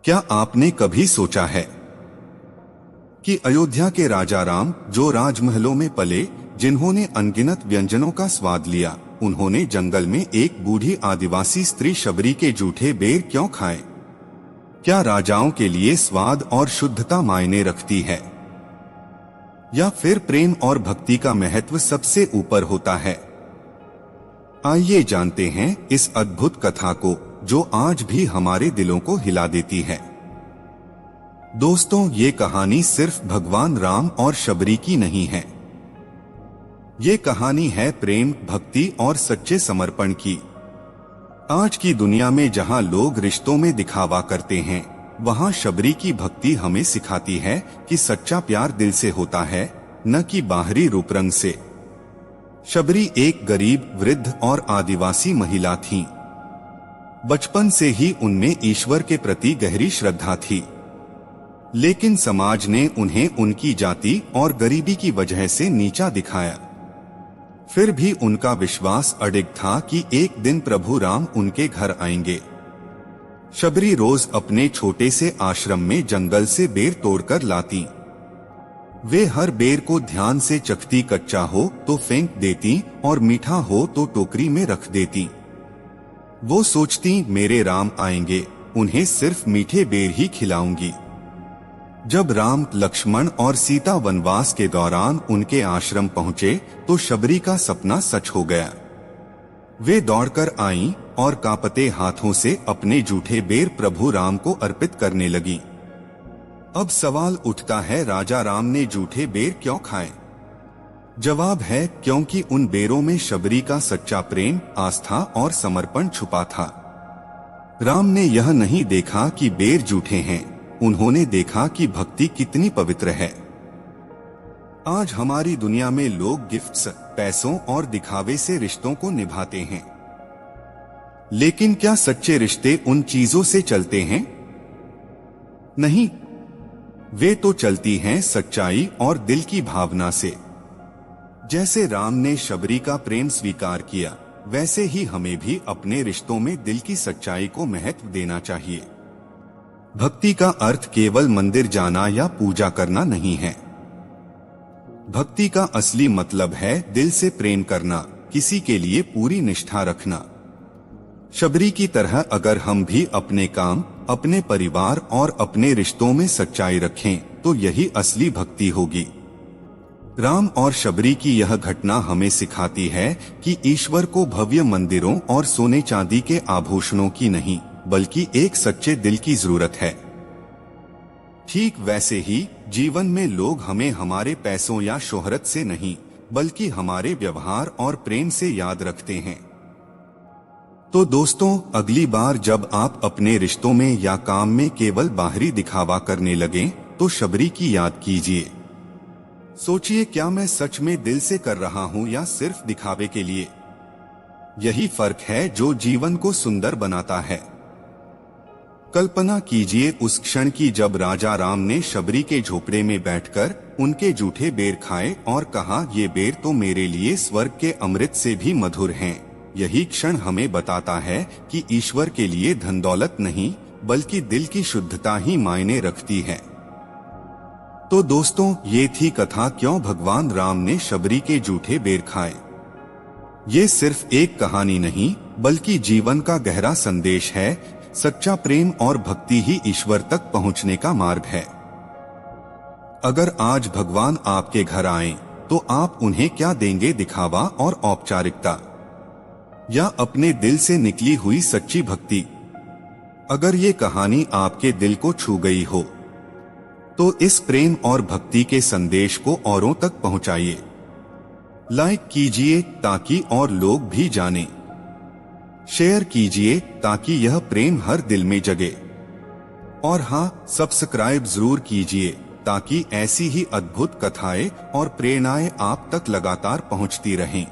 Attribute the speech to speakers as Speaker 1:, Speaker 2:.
Speaker 1: क्या आपने कभी सोचा है कि अयोध्या के राजा राम, जो राजमहलों में पले, जिन्होंने अनगिनत व्यंजनों का स्वाद लिया, उन्होंने जंगल में एक बूढ़ी आदिवासी स्त्री शबरी के जूठे बेर क्यों खाए? क्या राजाओं के लिए स्वाद और शुद्धता मायने रखती है, या फिर प्रेम और भक्ति का महत्व सबसे ऊपर होता है? आइए जानते हैं इस अद्भुत कथा को, जो आज भी हमारे दिलों को हिला देती है। दोस्तों, ये कहानी सिर्फ भगवान राम और शबरी की नहीं है। ये कहानी है प्रेम, भक्ति और सच्चे समर्पण की। आज की दुनिया में जहां लोग रिश्तों में दिखावा करते हैं, वहां शबरी की भक्ति हमें सिखाती है कि सच्चा प्यार दिल से होता है, न कि बाहरी रूप रंग से। शबरी एक गरीब, वृद्ध और आदिवासी महिला थीं। बचपन से ही उनमें ईश्वर के प्रति गहरी श्रद्धा थी, लेकिन समाज ने उन्हें उनकी जाति और गरीबी की वजह से नीचा दिखाया। फिर भी उनका विश्वास अडिग था कि एक दिन प्रभु राम उनके घर आएंगे। शबरी रोज अपने छोटे से आश्रम में जंगल से बेर तोड़कर लाती। वे हर बेर को ध्यान से चखती, कच्चा हो तो फेंक देती और मीठा हो तो टोकरी में रख देती। वो सोचती, मेरे राम आएंगे, उन्हें सिर्फ मीठे बेर ही खिलाऊंगी। जब राम, लक्ष्मण और सीता वनवास के दौरान उनके आश्रम पहुंचे, तो शबरी का सपना सच हो गया। वे दौड़कर आईं और कांपते हाथों से अपने जूठे बेर प्रभु राम को अर्पित करने लगी। अब सवाल उठता है, राजा राम ने जूठे बेर क्यों खाए? जवाब है, क्योंकि उन बेरों में शबरी का सच्चा प्रेम, आस्था और समर्पण छुपा था। राम ने यह नहीं देखा कि बेर जूठे हैं, उन्होंने देखा कि भक्ति कितनी पवित्र है। आज हमारी दुनिया में लोग गिफ्ट्स, पैसों और दिखावे से रिश्तों को निभाते हैं, लेकिन क्या सच्चे रिश्ते उन चीजों से चलते हैं? नहीं, वे तो चलती हैं सच्चाई और दिल की भावना से। जैसे राम ने शबरी का प्रेम स्वीकार किया, वैसे ही हमें भी अपने रिश्तों में दिल की सच्चाई को महत्व देना चाहिए। भक्ति का अर्थ केवल मंदिर जाना या पूजा करना नहीं है। भक्ति का असली मतलब है दिल से प्रेम करना, किसी के लिए पूरी निष्ठा रखना। शबरी की तरह अगर हम भी अपने काम, अपने परिवार और अपने रिश्तों में सच्चाई रखें, तो यही असली भक्ति होगी। राम और शबरी की यह घटना हमें सिखाती है कि ईश्वर को भव्य मंदिरों और सोने चांदी के आभूषणों की नहीं, बल्कि एक सच्चे दिल की जरूरत है। ठीक वैसे ही जीवन में लोग हमें हमारे पैसों या शोहरत से नहीं, बल्कि हमारे व्यवहार और प्रेम से याद रखते हैं। तो दोस्तों, अगली बार जब आप अपने रिश्तों में या काम में केवल बाहरी दिखावा करने लगें, तो शबरी की याद कीजिए। सोचिए, क्या मैं सच में दिल से कर रहा हूं या सिर्फ दिखावे के लिए? यही फर्क है जो जीवन को सुंदर बनाता है। कल्पना कीजिए उस क्षण की जब राजा राम ने शबरी के झोपड़े में बैठकर उनके जूठे बेर खाए और कहा, ये बेर तो मेरे लिए स्वर्ग के अमृत से भी मधुर हैं। यही क्षण हमें बताता है कि ईश्वर के लिए धन दौलत नहीं, बल्कि दिल की शुद्धता ही मायने रखती है। तो दोस्तों, ये थी कथा, क्यों भगवान राम ने शबरी के जूठे बेर खाए। ये सिर्फ एक कहानी नहीं, बल्कि जीवन का गहरा संदेश है। सच्चा प्रेम और भक्ति ही ईश्वर तक पहुंचने का मार्ग है। अगर आज भगवान आपके घर आएं, तो आप उन्हें क्या देंगे? दिखावा और औपचारिकता, या अपने दिल से निकली हुई सच्ची भक्ति? अगर ये कहानी आपके दिल को छू गई हो, तो इस प्रेम और भक्ति के संदेश को औरों तक पहुंचाइए। लाइक कीजिए ताकि और लोग भी जानें। शेयर कीजिए ताकि यह प्रेम हर दिल में जगे। और हाँ, सब्सक्राइब जरूर कीजिए ताकि ऐसी ही अद्भुत कथाएं और प्रेरणाएं आप तक लगातार पहुंचती रहें।